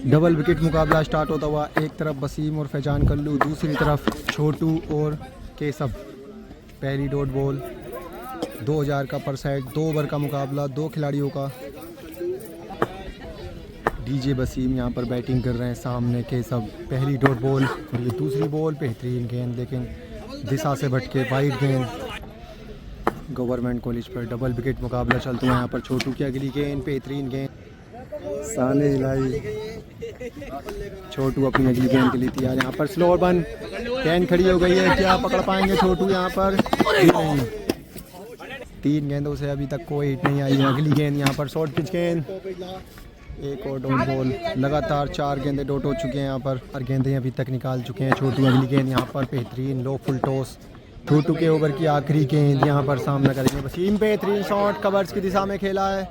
Double wicket मुकाबला start होता हुआ, एक तरफ वसीम और फैजान कल्लू, दूसरी तरफ छोटू और केसब। पहली डॉट बॉल 2000 का पर साइड, 2 ओवर का मुकाबला, 2 खिलाड़ियों का। डीजे वसीम यहाँ पर बैटिंग कर रहे हैं, सामने केसब। पहली डॉट बॉल और ये दूसरी बॉल, बेहतरीन गेंद लेकिन दिशा से भटके, वाइड गेंद। गवर्नमेंट कॉलेज पर डबल विकेट मुकाबला चलता है यहाँ पर। छोटू की अगली गेंद, बेहतरीन गेंद, साने हिलाई। छोटू अपनी अगली गेंद के लिए तैयार। यहाँ पर स्लोअर बन, गेंद खड़ी हो गई है, क्या पकड़ पाएंगे छोटू यहाँ पर? नहीं, 3 गेंदों से अभी तक कोई हिट नहीं आई है। अगली गेंद यहाँ पर शॉर्ट पिच गेंद, एक और डॉट बॉल। लगातार 4 गेंदें डॉट हो चुके हैं यहाँ पर, और गेंदें अभी तक निकाल चुके हैं छोटू। अगली गेंद यहाँ पर बेहतरीन लो फुल टॉस। छोटू के ओवर की आखिरी गेंद यहाँ पर सामना करेंगे वसीम। बेहतरीन शॉट कवर्स की दिशा में खेला है,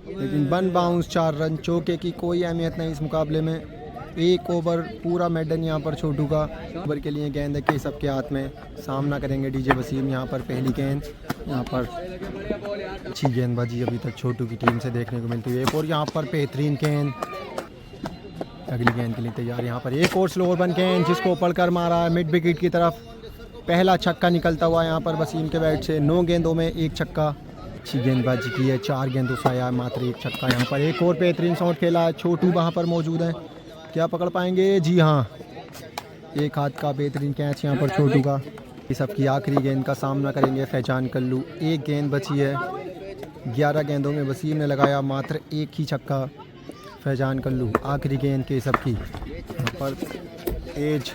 लेकिन 1 बाउंस 4 रन। चौके की कोई अहमियत नहीं इस मुकाबले में। 1 ओवर पूरा मैडन यहाँ पर छोटू का। ओवर के लिए गेंद है केसब के हाथ में, सामना करेंगे डीजे वसीम। यहाँ पर पहली गेंद, यहाँ पर अच्छी गेंदबाजी अभी तक छोटू की टीम से देखने को मिलती है। और यहाँ पर बेहतरीन गेंद, अगली गेंद के लिए तैयार। यहाँ पर एक और स्लोअर बन गेंद, जिसको पढ़कर मारा है मिड विकेट की तरफ। पहला छक्का निकलता हुआ यहाँ पर वसीम के बैट से। 9 गेंदों में 1 छक्का। अच्छी गेंदबाजी की है, 4 गेंदों से आया मात्र 1 छक्का। यहाँ पर एक और बेहतरीन शॉट खेला है। छोटू वहाँ पर मौजूद है, क्या पकड़ पाएंगे? जी हाँ, एक हाथ का बेहतरीन कैच यहाँ पर छोटू का। इस सब की आखिरी गेंद का सामना करेंगे फैजान कल्लू। 1 गेंद बची है, 11 गेंदों में वसीम ने लगाया मात्र 1 ही छक्का। फैजान कल्लू, आखिरी गेंद के सब की यहाँ पर एज।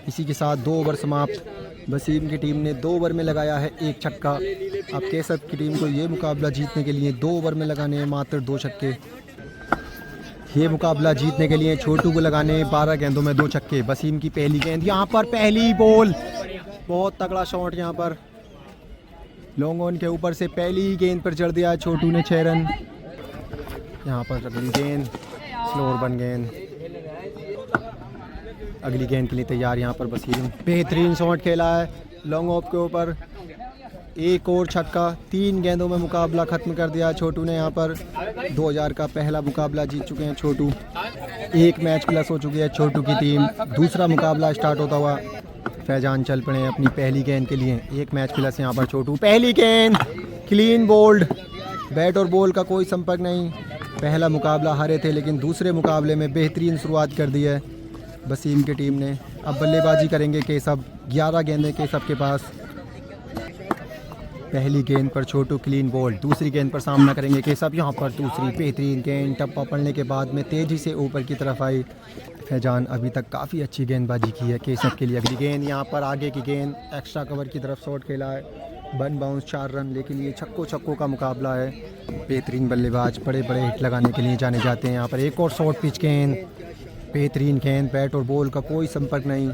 इसी के साथ 2 ओवर समाप्त। वसीम की टीम ने 2 ओवर में लगाया है 1 छक्का। अब केसब की टीम को ये मुकाबला जीतने के लिए 2 ओवर में लगाने हैं मात्र 2 छक्के। ये मुकाबला जीतने के लिए छोटू को लगाने 12 गेंदों में 2 छक्के। वसीम की पहली गेंद, यहाँ पर पहली बॉल, बहुत तगड़ा शॉट यहाँ पर लॉन्ग ऑन के ऊपर से पहली गेंद पर चढ़ दिया छोटू ने 6 रन। यहाँ पर अगली गेंद, स्लोअर बन गेंद, अगली गेंद के लिए तैयार। यहाँ पर वसीम बेहतरीन शॉट खेला है लॉन्ग ऑफ के ऊपर, 1 और छक्का। 3 गेंदों में मुकाबला ख़त्म कर दिया छोटू ने। यहाँ पर 2000 का पहला मुकाबला जीत चुके हैं छोटू। 1 मैच प्लस हो चुकी है छोटू की टीम। दूसरा मुकाबला स्टार्ट होता हुआ फैजान चल पड़े अपनी पहली गेंद के लिए। 1 मैच प्लस यहाँ पर छोटू। पहली गेंद क्लीन बोल्ड, बैट और बॉल का कोई संपर्क नहीं। पहला मुकाबला हारे थे, लेकिन दूसरे मुकाबले में बेहतरीन शुरुआत कर दी है वसीम की टीम ने। अब बल्लेबाजी करेंगे केसब। 11 गेंदें केसब के पास। पहली गेंद पर छोटू क्लीन बोल्ड, दूसरी गेंद पर सामना करेंगे केसब। यहाँ पर दूसरी बेहतरीन गेंद, टप्पा पड़ने के बाद में तेज़ी से ऊपर की तरफ आई। फैजान अभी तक काफ़ी अच्छी गेंदबाजी की है केसब के लिए। अगली गेंद यहाँ पर आगे की गेंद, एक्स्ट्रा कवर की तरफ शॉट खेला है। 1 बाउंस 4 रन, लेकिन ये छक्कों का मुकाबला है। बेहतरीन बल्लेबाज बड़े बड़े हिट लगाने के लिए जाने जाते हैं। यहाँ पर एक और शॉर्ट पिच गेंद, बेहतरीन गेंद, बैट और बॉल का कोई संपर्क नहीं।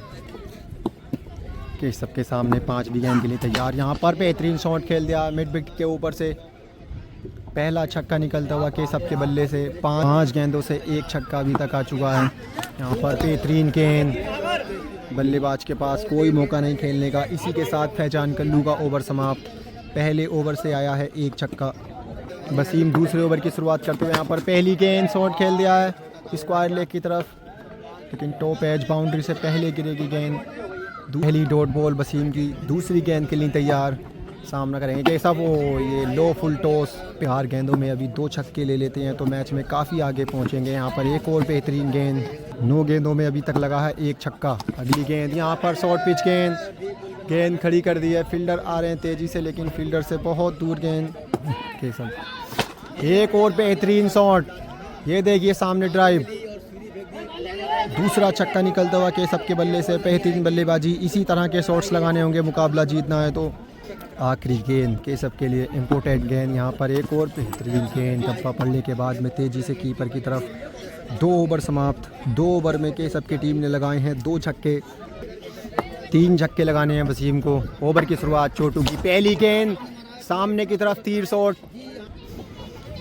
केसब के सामने 5वीं गेंद के लिए तैयार। यहाँ पर बेहतरीन शॉट खेल दिया मिड विकेट के ऊपर से। पहला छक्का निकलता हुआ केसब के बल्ले से। 5 गेंदों से 1 छक्का अभी तक आ चुका है। यहाँ पर बेहतरीन गेंद, बल्लेबाज के पास कोई मौका नहीं खेलने का। इसी के साथ फैजान कल्लू का ओवर समाप्त। पहले ओवर से आया है 1 छक्का। वसीम दूसरे ओवर की शुरुआत करते हुए यहाँ पर पहली गेंद शॉट खेल दिया है स्क्वायर लेग की तरफ, लेकिन टॉप एज बाउंड्री से पहले गिरेगी गेंद। पहली डॉट बॉल वसीम की। दूसरी गेंद के लिए तैयार, सामना करेंगे जैसा वो ये लो फुल टॉस। 4 गेंदों में अभी 2 छक्के ले लेते हैं तो मैच में काफ़ी आगे पहुंचेंगे। यहाँ पर एक और बेहतरीन गेंद। 9 गेंदों में अभी तक लगा है 1 छक्का। अगली गेंद यहाँ पर शॉर्ट पिच गेंद, गेंद खड़ी कर दी है। फील्डर आ रहे हैं तेज़ी से, लेकिन फील्डर से बहुत दूर गेंद। एक और बेहतरीन शॉट, ये देखिए सामने ड्राइव। दूसरा छक्का निकलता हुआ केसब के बल्ले से। बेहतरीन बल्लेबाजी, इसी तरह के शॉट्स लगाने होंगे मुकाबला जीतना है तो। आखिरी गेंद केसब के लिए इम्पोर्टेंट गेंद। यहाँ पर एक और बेहतरीन गेंद, टप्पा पड़ने के बाद में तेज़ी से कीपर की तरफ। 2 ओवर समाप्त। 2 ओवर में केसब की टीम ने लगाए हैं 2 छक्के। 3 छक्के लगाने हैं वसीम को। ओवर की शुरुआत छोटू की। पहली गेंद सामने की तरफ, तीर शॉट,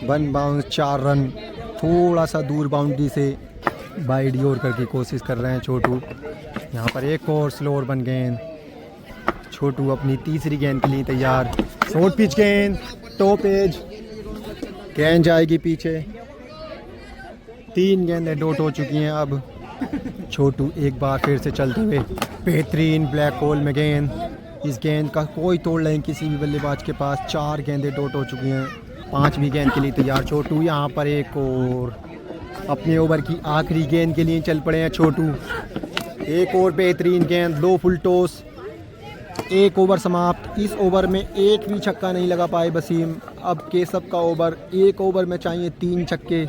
1 बाउंस 4 रन। थोड़ा सा दूर बाउंड्री से वाइड ओवर करके कोशिश कर रहे हैं छोटू। यहाँ पर एक और स्लोअर बन गेंद। छोटू अपनी तीसरी गेंद के लिए तैयार। शॉर्ट पिच गेंद, टॉप एज, गेंद जाएगी पीछे। 3 गेंदें डॉट हो चुकी हैं। अब छोटू एक बार फिर से चलते हुए बेहतरीन ब्लैक होल में गेंद, इस गेंद का कोई तोड़ नहीं किसी भी बल्लेबाज के पास। 4 गेंदें डॉट हो चुकी हैं, 5वीं गेंद के लिए तैयार छोटू। यहाँ पर एक और अपने ओवर की आखिरी गेंद के लिए चल पड़े हैं छोटू। एक और बेहतरीन गेंद, लो फुल टॉस, 1 ओवर समाप्त। इस ओवर में एक भी छक्का नहीं लगा पाए वसीम। अब केसब का ओवर, 1 ओवर में चाहिए 3 छक्के।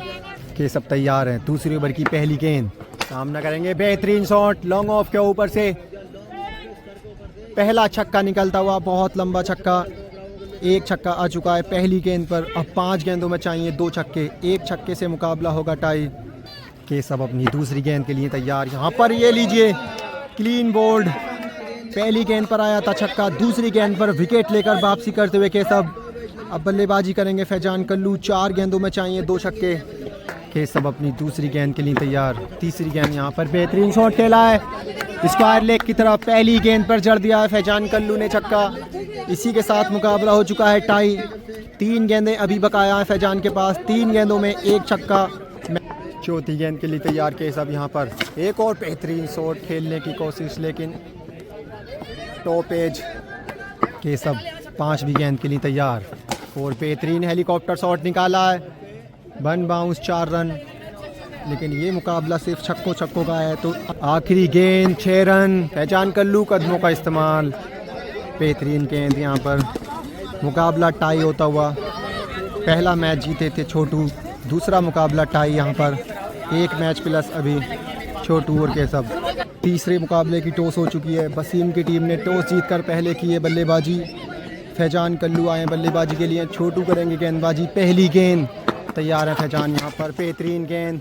केसब तैयार हैं, दूसरी ओवर की पहली गेंद, सामना करेंगे। बेहतरीन शॉट लॉन्ग ऑफ के ऊपर से, पहला छक्का निकलता हुआ, बहुत लंबा छक्का। 1 छक्का आ चुका है पहली गेंद पर। अब 5 गेंदों में चाहिए 2 छक्के, 1 छक्के से मुकाबला होगा टाई। केसब अपनी दूसरी गेंद के लिए तैयार। यहाँ पर ये लीजिए क्लीन बोल्ड, पहली गेंद पर आया था छक्का, दूसरी गेंद पर विकेट लेकर वापसी करते हुए केसब अब बल्लेबाजी करेंगे। फैजान कल्लू, 4 गेंदों में चाहिए 2 छक्के। केसब अपनी दूसरी गेंद के लिए तैयार। तीसरी गेंद, यहाँ पर बेहतरीन शॉट खेला है स्क्वायर लेग की तरफ, पहली गेंद पर जड़ दिया है फैजान कल्लू ने छक्का। इसी के साथ मुकाबला हो चुका है टाई। 3 गेंदें अभी बकाया है फैजान के पास, 3 गेंदों में 1 छक्का। चौथी गेंद के लिए तैयार केसब। यहाँ पर एक और बेहतरीन शॉट खेलने की कोशिश, लेकिन टॉप एज। केसब 5वीं गेंद के लिए तैयार और बेहतरीन हेलीकॉप्टर शॉट निकाला है। 1 बाउंस 4 रन, लेकिन ये मुकाबला सिर्फ छक्कों का है। तो आखिरी गेंद 6 रन, फैजान कल्लू कदमों का इस्तेमाल, बेहतरीन गेंद। यहाँ पर मुकाबला टाई होता हुआ, पहला मैच जीते थे छोटू, दूसरा मुकाबला टाई। यहाँ पर 1 मैच प्लस अभी छोटू और केसब। तीसरे मुकाबले की टॉस हो चुकी है। वसीम की टीम ने टॉस जीतकर पहले की है बल्लेबाजी। फैजान कल्लू आए बल्लेबाजी के लिए, छोटू करेंगे गेंदबाजी। पहली गेंद तैयार है फैजान, यहाँ पर बेहतरीन गेंद,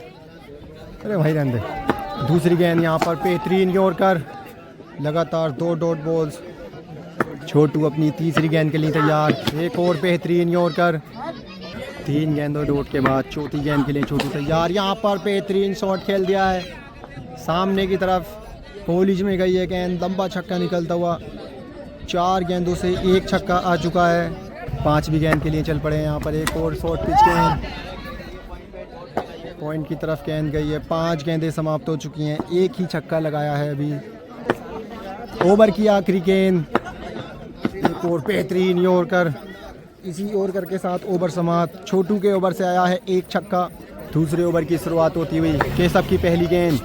अरे भाई रहने दे। दूसरी गेंद यहाँ पर बेहतरीन यॉर्कर, लगातार 2 डॉट बॉल्स। छोटू अपनी तीसरी गेंद के लिए तैयार, एक और बेहतरीन यॉर्कर। 3 गेंदों डॉट के बाद चौथी गेंद के लिए छोटू तैयार। यहाँ पर बेहतरीन शॉट खेल दिया है सामने की तरफ, कॉलेज में गई है गेंद, लंबा छक्का निकलता हुआ। 4 गेंदों से 1 छक्का आ चुका है। 5वीं गेंद के लिए चल पड़े हैं। यहाँ पर एक और शॉर्ट पिच गेंद, पॉइंट की तरफ गेंद गई है। 5 गेंदें समाप्त हो चुकी हैं, 1 ही छक्का लगाया है अभी। ओवर की आखिरी गेंद, एक और बेहतरीन यॉर्कर। इसी यॉर्कर के साथ ओवर समाप्त। छोटू के ओवर से आया है 1 छक्का। दूसरे ओवर की शुरुआत होती हुई केसब की पहली गेंद,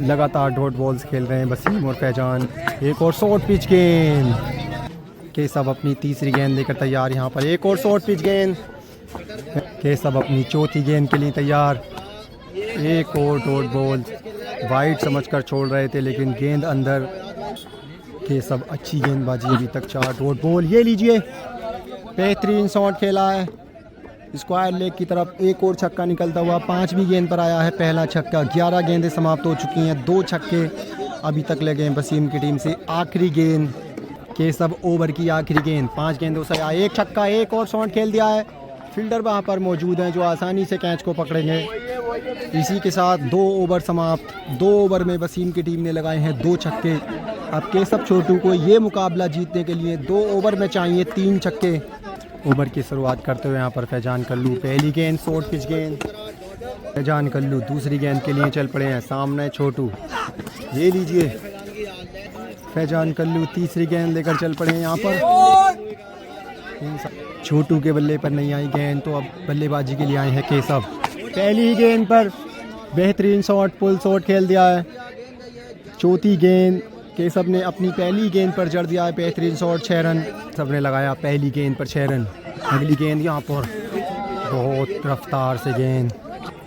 लगातार डॉट बॉल्स खेल रहे हैं वसीम और फैजान। एक और शॉर्ट पिच गेंद, केसब अपनी तीसरी गेंद लेकर तैयार। यहाँ पर एक और शॉर्ट पिच गेंद, केसब अपनी चौथी गेंद के लिए तैयार। एक और डॉट बॉल, वाइड समझकर छोड़ रहे थे लेकिन गेंद अंदर। केसब अच्छी गेंदबाजी, अभी तक 4 डॉट बॉल। ये लीजिए बेहतरीन शॉट खेला है स्क्वायर लेग की तरफ, एक और छक्का निकलता हुआ। 5वीं गेंद पर आया है पहला छक्का। 11 गेंदें समाप्त हो चुकी हैं, 2 छक्के अभी तक लगे हैं वसीम की टीम से। आखिरी गेंद, केसब ओवर की आखिरी गेंद, 5 गेंदों से आया 1 छक्का। एक और शॉट खेल दिया है, फील्डर वहां पर मौजूद हैं जो आसानी से कैच को पकड़ेंगे। इसी के साथ 2 ओवर समाप्त। 2 ओवर में वसीम की टीम ने लगाए हैं 2 छक्के। अब केसब छोटू को ये मुकाबला जीतने के लिए 2 ओवर में चाहिए 3 छक्के। ओवर की शुरुआत करते हुए यहाँ पर फैजान कल्लू, पहली गेंद शॉर्ट पिच गेंद। फैजान कल्लू दूसरी गेंद के लिए चल पड़े हैं, सामने छोटू। ये लीजिए फैजान कल्लू तीसरी गेंद लेकर चल पड़े हैं। यहाँ पर छोटू के बल्ले पर नहीं आई गेंद, तो अब बल्लेबाजी के लिए आए हैं केसब। पहली गेंद पर बेहतरीन शॉट, पुल शॉट खेल दिया है। चौथी गेंद केसब ने अपनी पहली गेंद पर जड़ दिया है बेहतरीन शॉट, 6 रन सबने लगाया पहली गेंद पर 6 रन। अगली गेंद यहाँ पर बहुत रफ्तार से गेंद,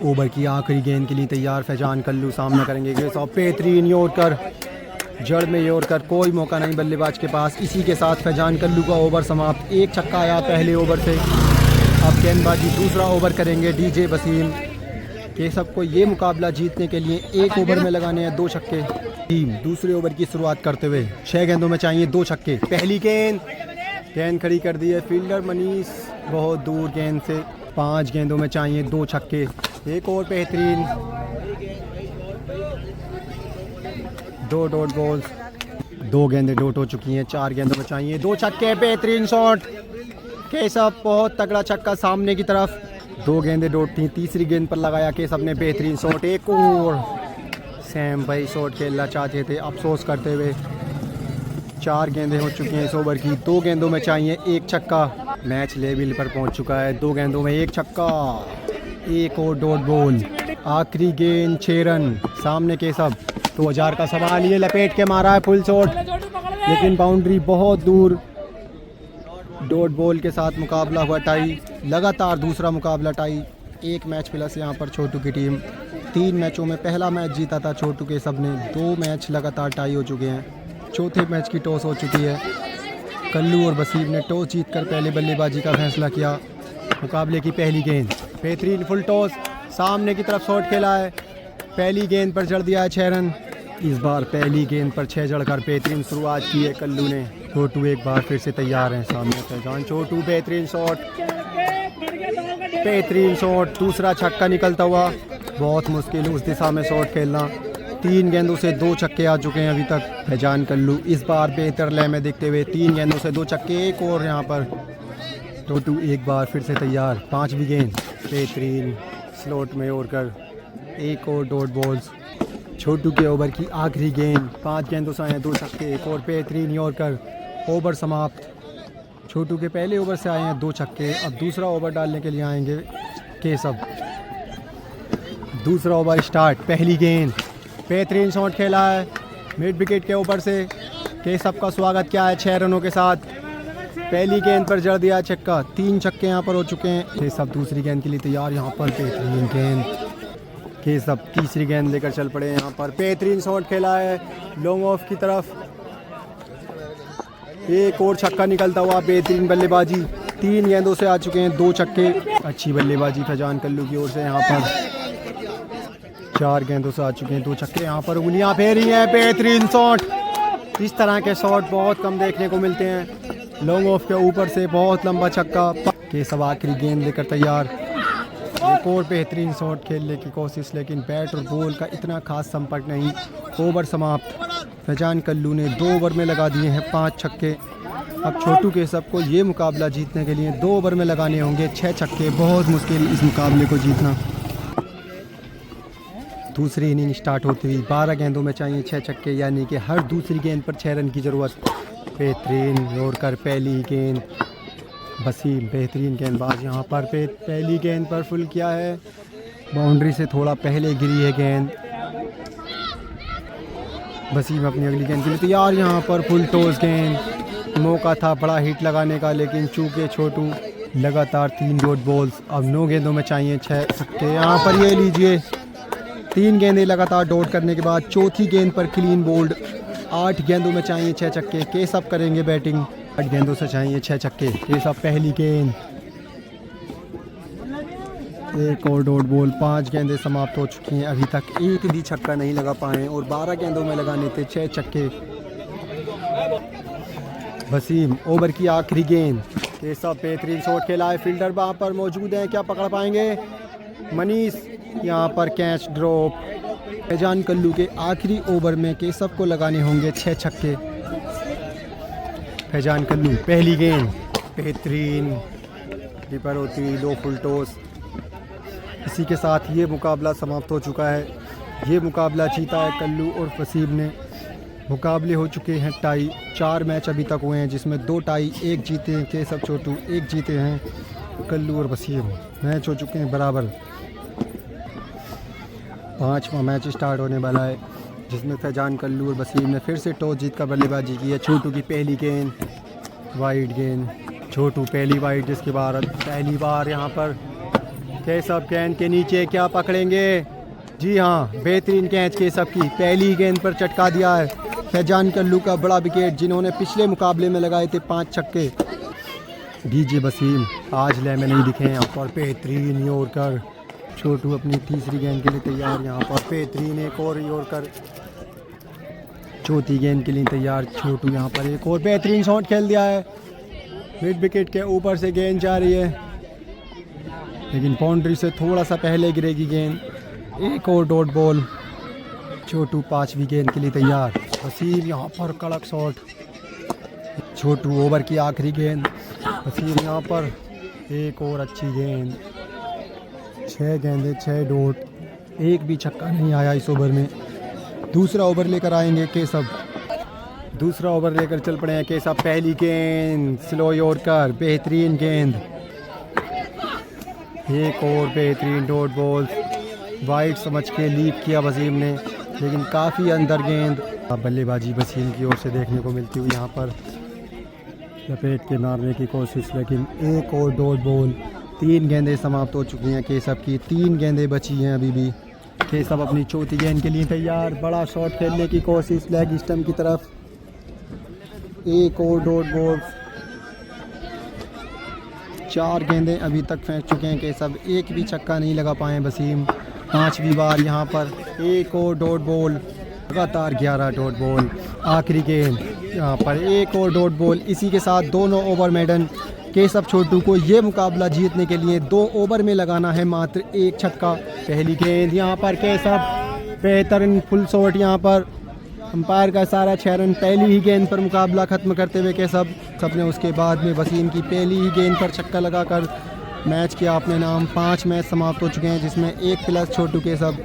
ओवर की आखिरी गेंद के लिए तैयार फैजान कल्लू, सामना करेंगे केसब। बेहतरीन यॉर्कर, जड़ में यॉर्कर, कोई मौका नहीं बल्लेबाज के पास। इसी के साथ फैजान कल्लू का ओवर समाप्त। 1 छक्का आया पहले ओवर से। अब गेंदबाजी दूसरा ओवर करेंगे डीजे वसीम। केसब को ये मुकाबला जीतने के लिए 1 ओवर में लगाने हैं 2 छक्के। टीम दूसरे ओवर की शुरुआत करते हुए 6 गेंदों में चाहिए 2 छक्के। पहली गेंद खड़ी कर दी है फील्डर मनीष बहुत दूर गेंद से। 5 गेंदों में चाहिए 2 छक्के। एक और बेहतरीन 2 डॉट बॉल्स, 2 गेंदें डॉट हो चुकी हैं। 4 गेंदों में चाहिए 2 छक्के। बेहतरीन शॉट, केसब बहुत तगड़ा छक्का सामने की तरफ। 2 गेंदें डॉट थी। तीसरी गेंद पर लगाया केस अपने बेहतरीन शॉट। एक और सैम भाई शॉट खेलना चाहते थे, अफसोस करते हुए। 4 गेंदें हो चुकी हैं इस ओवर की। 2 गेंदों में चाहिए 1 छक्का। मैच लेवल पर पहुंच चुका है। 2 गेंदों में 1 छक्का, एक और डॉट बॉल। आखिरी गेंद 6 रन। सामने के सब 2000 का सवाल, ये लपेट के मारा है फुल शॉट, लेकिन बाउंड्री बहुत दूर। डॉट बॉल के साथ मुकाबला हुआ टाई, लगातार दूसरा मुकाबला टाई। 1 मैच प्लस यहाँ पर छोटू की टीम। 3 मैचों में पहला मैच जीता था छोटू के सब ने। 2 मैच लगातार टाई हो चुके हैं। चौथे मैच की टॉस हो चुकी है। कल्लू और वसीम ने टॉस जीतकर पहले बल्लेबाजी का फैसला किया। मुकाबले की पहली गेंद, बेहतरीन फुल टॉस, सामने की तरफ शॉट खेला है। पहली गेंद पर जड़ दिया है 6 रन। इस बार पहली गेंद पर 6 जड़कर बेहतरीन शुरुआत की है कल्लू ने। छोटू एक बार फिर से तैयार हैं सामने फैजान। छोटू बेहतरीन शॉट, बेहतरीन शॉट, दूसरा छक्का निकलता हुआ। बहुत मुश्किल उस दिशा में शॉट खेलना। 3 गेंदों से 2 छक्के आ चुके हैं अभी तक फैजान कल्लू। इस बार बेहतर लय में दिखते हुए 3 गेंदों से 2 छक्के। एक और यहाँ पर छोटू एक बार फिर से तैयार। 5वीं गेंद बेहतरीन स्लॉट में और कर एक और डॉट बॉल्स। छोटू के ओवर की आखिरी गेंद, 5 गेंदों से आए 2 छक्के, एक और बेहतरीन यॉर्कर। ओवर समाप्त। छोटू के पहले ओवर से आए हैं 2 छक्के। अब दूसरा ओवर डालने के लिए आएंगे केशव। दूसरा ओवर स्टार्ट। पहली गेंद, बेहतरीन शॉट खेला है मिड विकेट के ऊपर से। केशव का स्वागत किया है 6 रनों के साथ। पहली गेंद पर जड़ दिया छक्का। 3 छक्के यहाँ पर हो चुके हैं। केशव दूसरी गेंद के लिए तैयार। यहाँ पर बेहतरीन गेंद। केशव तीसरी गेंद लेकर चल पड़े। यहाँ पर बेहतरीन शॉट खेला है लॉन्ग ऑफ की तरफ। एक और छक्का निकलता हुआ। बेहतरीन बल्लेबाजी। 3 गेंदों से आ चुके हैं 2 छक्के। अच्छी बल्लेबाजी फैजान कल्लू की ओर से। यहाँ पर 4 गेंदों से आ चुके हैं 2 छक्के। यहाँ पर उंगलियां फेरी हैं। बेहतरीन शॉट। इस तरह के शॉट बहुत कम देखने को मिलते हैं। लॉन्ग ऑफ के ऊपर से बहुत लंबा छक्का। केशव आखिरी गेंद लेकर तैयार। एक और बेहतरीन शॉट खेलने की कोशिश, लेकिन बैट और बॉल का इतना खास संपर्क नहीं। ओवर समाप्त। फैजान कल्लू ने 2 ओवर में लगा दिए हैं 5 छक्के। अब छोटू केशव को ये मुकाबला जीतने के लिए 2 ओवर में लगाने होंगे 6 छक्के। बहुत मुश्किल इस मुकाबले को जीतना। दूसरी इनिंग स्टार्ट होती हुई 12 गेंदों में चाहिए 6 छक्के, यानी कि हर दूसरी गेंद पर 6 रन की ज़रूरत। बेहतरीन यॉर्कर। पहली गेंद वसीम बेहतरीन गेंदबाज। यहाँ पर पहली गेंद पर फुल किया है। बाउंड्री से थोड़ा पहले गिरी है गेंद। वसीम अपनी अगली गेंद के लिए तैयार। यहाँ पर फुल टॉस गेंद। मौका था बड़ा हिट लगाने का, लेकिन चूके छोटू। लगातार 3 डॉट बॉल्स। अब 9 गेंदों में चाहिए 6 छक्के। यहाँ पर ये लीजिए 3 गेंदें लगातार डॉट करने के बाद चौथी गेंद पर क्लीन बोल्ड। 8 गेंदों में चाहिए 6 छक्के। केशव करेंगे बैटिंग। 8 गेंदों से चाहिए 6 छक्के। केशव पहली गेंद, एक और डॉट बॉल। 5 गेंदें समाप्त हो चुकी हैं। अभी तक एक भी छक्का नहीं लगा पाए और 12 गेंदों में लगाने थे 6 छक्के। वसीम ओवर की आखिरी गेंद। केशव बेहतरीन शॉट खेला है। फील्डर वहाँ पर मौजूद हैं, क्या पकड़ पाएंगे? मनीष यहाँ पर कैच ड्रॉप। फैजान कल्लू के आखिरी ओवर में केशव को लगाने होंगे 6 छक्के। फैजान कल्लू पहली गेंद बेहतरीन कीपर होती हुई लो फुल टॉस। इसी के साथ ये मुकाबला समाप्त हो चुका है। ये मुकाबला जीता है कल्लू और वसीम ने। मुकाबले हो चुके हैं टाई। 4 मैच अभी तक हुए हैं, जिसमें 2 टाई, 1 जीते हैं केशव छोटू, 1 जीते हैं कल्लू और वसीम। मैच हो चुके हैं बराबर। 5वां मैच स्टार्ट होने वाला है, जिसमें फैजान कल्लू और वसीम ने फिर से टॉस जीतकर बल्लेबाजी की है। छोटू की पहली गेंद वाइड गेंद। छोटू पहली वाइड, जिसके बाद पहली बार यहाँ पर केशव गेंद के नीचे क्या पकड़ेंगे? जी हाँ, बेहतरीन कैच केशव की। पहली गेंद पर चटका दिया है फैजान कल्लू का बड़ा विकेट, जिन्होंने पिछले मुकाबले में लगाए थे 5 छक्के। डीजे वसीम आज लय में नहीं दिखे यहाँ पर। बेहतरीन यॉर्कर। छोटू अपनी तीसरी गेंद के लिए तैयार। यहाँ पर बेहतरीन एक और यॉर्कर। चौथी गेंद के लिए तैयार छोटू। यहाँ पर एक और बेहतरीन शॉट खेल दिया है। मिड विकेट के ऊपर से गेंद जा रही है, लेकिन बाउंड्री से थोड़ा सा पहले गिरेगी गेंद। एक और डॉट बॉल। छोटू 5वीं गेंद के लिए तैयार। वसीम यहाँ पर कड़क शॉट। छोटू ओवर की आखिरी गेंद। वसीम यहाँ पर एक और अच्छी गेंद। 6 गेंदे 6 डॉट, एक भी छक्का नहीं आया इस ओवर में। दूसरा ओवर लेकर आएंगे केशव। दूसरा ओवर लेकर चल पड़े हैं केशव। पहली गेंद स्लो यॉर्कर, बेहतरीन गेंद, एक और बेहतरीन डॉट बॉल। वाइड समझ के लीप किया वसीम ने, लेकिन काफ़ी अंदर गेंद। बल्लेबाजी वसीम की ओर से देखने को मिलती हुई यहाँ पर लपेट के मारने की कोशिश, लेकिन एक और डॉट बॉल। 3 गेंदें समाप्त हो चुकी हैं केशव की, 3 गेंदें बची हैं अभी भी। केशव अपनी चौथी गेंद के लिए तैयार, बड़ा शॉट खेलने की कोशिश लेग स्टंप की तरफ, एक और डॉट बॉल। 4 गेंदें अभी तक फेंक चुके हैं केशव, एक भी छक्का नहीं लगा पाए वसीम। 5वीं बार यहाँ पर एक और डॉट बॉल, लगातार 11 डॉट बॉल। आखिरी गेंद यहाँ पर एक और डॉट बॉल। इसी के साथ दोनों ओवर मेडन केशव छोटू को ये मुकाबला जीतने के लिए 2 ओवर में लगाना है मात्र 1 छक्का। पहली गेंद यहाँ पर केशव, बेहतरीन फुल शॉट यहाँ पर। अंपायर का सारा 6 रन पहली ही गेंद पर मुकाबला खत्म करते हुए केशव ने उसके बाद में वसीम की पहली ही गेंद पर छक्का लगाकर मैच किया अपने नाम। 5 मैच समाप्त हो चुके हैं, जिसमें 1 प्लस छोटू केशव।